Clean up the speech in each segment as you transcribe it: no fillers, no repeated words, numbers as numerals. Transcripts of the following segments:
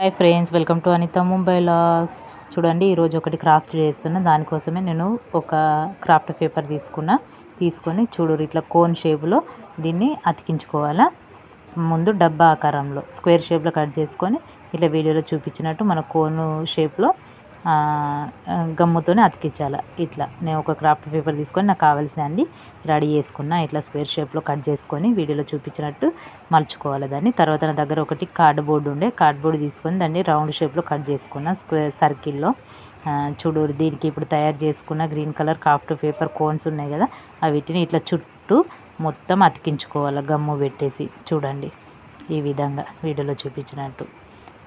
Hi friends, welcome to Anitha Mumbai logs. చూడండి, ఈరోజు ఒకటి క్రాఫ్ట్ చేస్తున్నా. దానికోసమే నేను ఒక క్రాఫ్ట్ పేపర్ తీసుకొని చూడు ఇట్లా కోన్ షేప్లో దీన్ని అతికించుకోవాలా. ముందు డబ్బా ఆకారంలో స్క్వేర్ షేప్లో కట్ చేసుకొని ఇట్లా వీడియోలో చూపించినట్టు మన కోన్ షేప్లో గమ్ముతోనే అతికించాలి. ఇట్లా నేను ఒక క్రాఫ్ట్ పేపర్ తీసుకొని నాకు కావాల్సిన అన్ని రెడీ చేసుకున్నా. ఇట్లా స్క్వేర్ షేప్లో కట్ చేసుకొని వీడియోలో చూపించినట్టు మలుచుకోవాలి దాన్ని. తర్వాత నా దగ్గర ఒకటి కార్డ్బోర్డ్ తీసుకొని దాన్ని రౌండ్ షేప్లో కట్ చేసుకున్నా స్క్వేర్ సర్కిల్లో. చూడు, దీనికి ఇప్పుడు తయారు చేసుకున్న green colour craft paper cones ఉన్నాయి కదా, వీటిని ఇట్లా చుట్టూ మొత్తం అతికించుకోవాలి గమ్ము పెట్టేసి. చూడండి, ఈ విధంగా వీడియోలో చూపించినట్టు.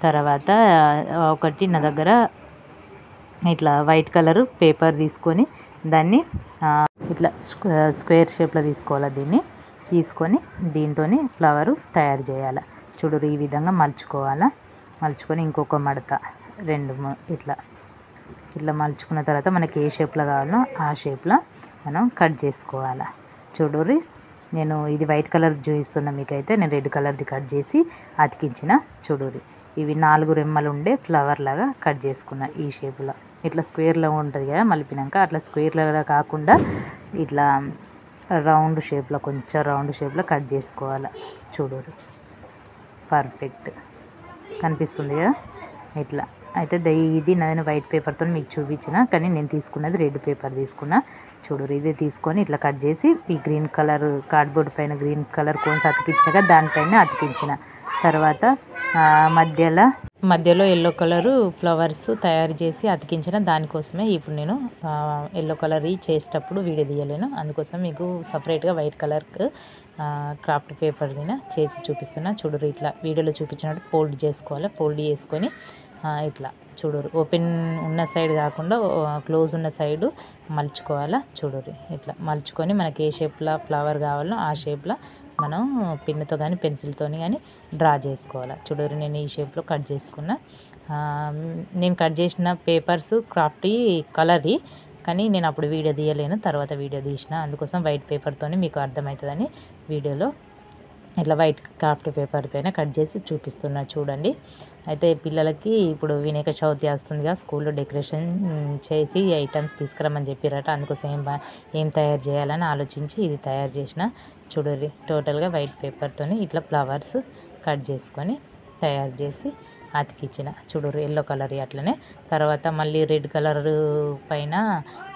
తర్వాత ఒకటి నా దగ్గర ఇట్లా వైట్ కలర్ పేపర్ తీసుకొని దాన్ని ఇట్లా స్క్వేర్ షేప్లో తీసుకోవాలి. దీన్ని తీసుకొని దీంతో ఫ్లవరు తయారు చేయాలి. చూడు, ఈ విధంగా మలుచుకోవాలా. మలుచుకొని ఇంకొక మడత ఇట్లా మలుచుకున్న తర్వాత మనకి ఏ షేప్లో కావాలో ఆ షేప్లో మనం కట్ చేసుకోవాలి. చూడు, నేను ఇది వైట్ కలర్ చూపిస్తున్నా మీకైతే. నేను రెడ్ కలర్ది కట్ చేసి అతికించిన. చూడు, ఇవి 4 రెమ్మలు ఉండే ఫ్లవర్ లాగా కట్ చేసుకున్నా ఈ షేప్లో. ఇట్లా స్క్వేర్లో ఉంటుంది కదా మలిపినాక, అట్లా స్క్వేర్లో కాకుండా ఇట్లా కొంచెం రౌండ్ షేప్లో కట్ చేసుకోవాలి. చూడు, పర్ఫెక్ట్ కనిపిస్తుంది కదా ఇట్లా. అయితే ఇది నేను వైట్ పేపర్తో మీకు చూపించిన, కానీ నేను తీసుకున్నది రెడ్ పేపర్ తీసుకున్నా. చూడు, ఇది తీసుకొని ఇట్లా కట్ చేసి ఈ గ్రీన్ కలర్ కార్డ్బోర్డ్ పైన గ్రీన్ కలర్ కోన్స్ అతికించిన కదా దానిపైన అతికించిన. తర్వాత మధ్యలో ఎల్లో కలరు ఫ్లవర్స్ తయారు చేసి అతికించిన. దానికోసమే ఇప్పుడు నేను ఎల్లో కలర్ చేసేటప్పుడు వీడియో తీయలేను, అందుకోసం మీకు సపరేట్గా వైట్ కలర్ క్రాఫ్ట్ పేపర్ మీద చేసి చూపిస్తున్నా. చూడరు, ఇట్లా వీడియోలో చూపించినట్టు ఫోల్డ్ చేసుకోవాలి. ఫోల్డ్ చేసుకొని ఇట్లా చూడరు, ఓపెన్ ఉన్న సైడ్ కాకుండా క్లోజ్ ఉన్న సైడు మలుచుకోవాలా. చూడరు, ఇట్లా మలుచుకొని మనకి ఏ షేప్లో ఫ్లవర్ కావాలో ఆ షేప్లో మనం పిన్నుతో కానీ పెన్సిల్తో కానీ డ్రా చేసుకోవాలి. చూడరు, నేను ఈ షేప్లో కట్ చేసుకున్నా. నేను కట్ చేసిన పేపర్స్ క్రాఫ్ట్ కలర్ది, కానీ నేను అప్పుడు వీడియో తీయలేను, తర్వాత వీడియో తీసిన. అందుకోసం వైట్ పేపర్తో మీకు అర్థమవుతుందని వీడియోలో ఇట్లా వైట్ క్రాఫ్ట్ పేపర్ పైన కట్ చేసి చూపిస్తున్నా. చూడండి, అయితే పిల్లలకి ఇప్పుడు వినాయక చవితి వస్తుందిగా, స్కూల్లో డెకరేషన్ చేసి ఐటమ్స్ తీసుకురమ్మని చెప్పారట. అందుకోసం ఏం తయారు చేయాలని ఆలోచించి ఇది తయారు చేసిన. చూడండి, టోటల్గా వైట్ పేపర్తో ఇట్లా ఫ్లవర్స్ కట్ చేసుకొని తయారు చేసి అతికించిన. చూడరు, ఎల్లో కలర్ అట్లనే. తర్వాత మళ్ళీ రెడ్ కలర్ పైన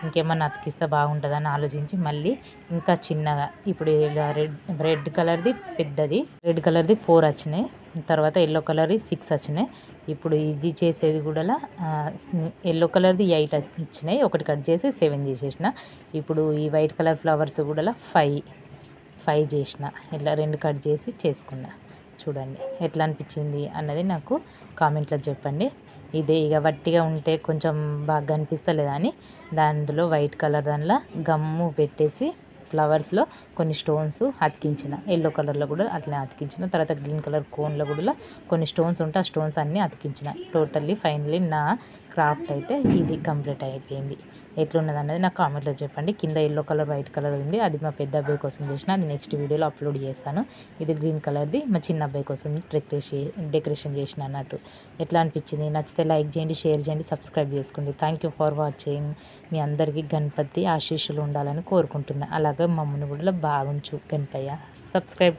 ఇంకేమన్నా అతికిస్తే బాగుంటుందని ఆలోచించి మళ్ళీ ఇంకా చిన్నగా ఇప్పుడు రెడ్ కలర్ది పెద్దది, రెడ్ కలర్ది 4 వచ్చినాయి. తర్వాత ఎల్లో కలర్ది 6 వచ్చినాయి. ఇప్పుడు ఇది చేసేది కూడా ఎల్లో కలర్ది 8 ఇచ్చినాయి, ఒకటి కట్ చేసి 7 చేసేసిన. ఇప్పుడు ఈ వైట్ కలర్ ఫ్లవర్స్ కూడా 5 చేసిన. ఇట్లా 2 కట్ చేసి చేసుకున్నా. చూడండి, ఎట్లా అనిపించింది అన్నది నాకు కామెంట్లో చెప్పండి. ఇదే ఇక వట్టిగా ఉంటే కొంచెం బాగా కనిపిస్తలేదా అని దానిలో వైట్ కలర్ దానిలో గమ్ము పెట్టేసి ఫ్లవర్స్లో కొన్ని స్టోన్స్ అతికించిన. ఎల్లో కలర్లో కూడా అట్లా అతికించిన. తర్వాత గ్రీన్ కలర్ కోన్లో కూడా కొన్ని స్టోన్స్ ఉంటే ఆ స్టోన్స్ అన్నీ అతికించిన. ఫైనల్లీ నా క్రాఫ్ట్ అయితే ఇది కంప్లీట్ అయిపోయింది. ఎట్లున్నది అన్నది నాకు కామెంట్లో చెప్పండి. కింద ఎల్లో కలర్ వైట్ కలర్ ఉంది, అది మా పెద్ద అబ్బాయి కోసం చేసిన, అది నెక్స్ట్ వీడియోలో అప్లోడ్ చేస్తాను. ఇది గ్రీన్ కలర్ది మా చిన్న అబ్బాయి కోసం డెకరేషన్ చేసిన అన్నట్టు. ఎట్లా అనిపించింది? నచ్చితే లైక్ చేయండి, షేర్ చేయండి, సబ్స్క్రైబ్ చేసుకోండి. Thank you for watching. మీ అందరికీ గణపతి ఆశీస్సులు ఉండాలని కోరుకుంటున్నా. అలాగే మమ్మల్ని కూడా బాగుంచు గణపయ్య. సబ్స్క్రైబ్